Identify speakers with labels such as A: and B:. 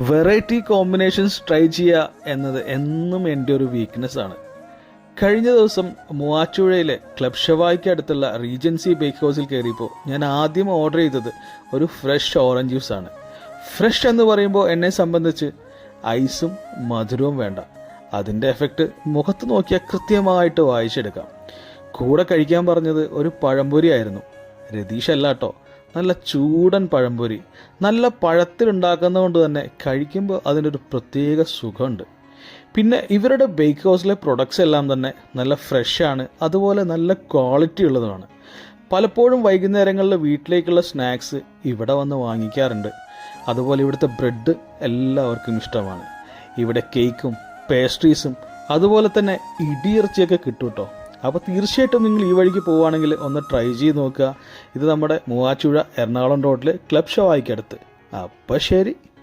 A: Variety combinations try ചെയ്യുക എന്നത് എന്നും എൻ്റെ ഒരു വീക്ക്നെസ്സാണ്. കഴിഞ്ഞ ദിവസം മൂവാറ്റുപുഴയിലെ ക്ലബ് ഷവായ്ക്ക് അടുത്തുള്ള റീജൻസി ബേക്ക് ഹൗസിൽ കയറിയപ്പോൾ ഞാൻ ആദ്യം ഓർഡർ ചെയ്തത് ഒരു ഫ്രഷ് ഓറഞ്ച് ജ്യൂസാണ്. ഫ്രഷ് എന്ന് പറയുമ്പോൾ എന്നെ സംബന്ധിച്ച് ഐസും മധുരവും വേണ്ട. അതിൻ്റെ എഫക്റ്റ് മുഖത്ത് നോക്കിയാൽ കൃത്യമായിട്ട് വായിച്ചെടുക്കാം. കൂടെ കഴിക്കാൻ പറഞ്ഞത് ഒരു പഴംപൊരി ആയിരുന്നു. രതീഷ് അല്ല കേട്ടോ, നല്ല ചൂടൻ പഴംപൊരി. നല്ല പഴത്തിലുണ്ടാക്കുന്നതുകൊണ്ട് തന്നെ കഴിക്കുമ്പോൾ അതിനൊരു പ്രത്യേക സുഖമുണ്ട്. പിന്നെ ഇവരുടെ ബേക്ക് ഹൗസിലെ പ്രൊഡക്ട്സ് എല്ലാം തന്നെ നല്ല ഫ്രഷാണ്, അതുപോലെ നല്ല ക്വാളിറ്റി ഉള്ളതുമാണ്. പലപ്പോഴും വൈകുന്നേരങ്ങളിൽ വീട്ടിലേക്കുള്ള സ്നാക്സ് ഇവിടെ വന്ന് വാങ്ങിക്കാറുണ്ട്. അതുപോലെ ഇവിടുത്തെ ബ്രെഡ് എല്ലാവർക്കും ഇഷ്ടമാണ്. ഇവിടെ കേക്കും പേസ്ട്രീസും അതുപോലെ തന്നെ ഇടിയിറച്ചിയൊക്കെ കിട്ടും കേട്ടോ. അപ്പോൾ തീർച്ചയായിട്ടും നിങ്ങൾ ഈ വഴിക്ക് പോവുകയാണെങ്കിൽ ഒന്ന് ട്രൈ ചെയ്ത് നോക്കുക. ഇത് നമ്മുടെ മൂവാറ്റുപുഴ എറണാകുളം റോഡിൽ ക്ലബ് ഷവായ്ക്കടുത്ത്. അപ്പോൾ ശരി.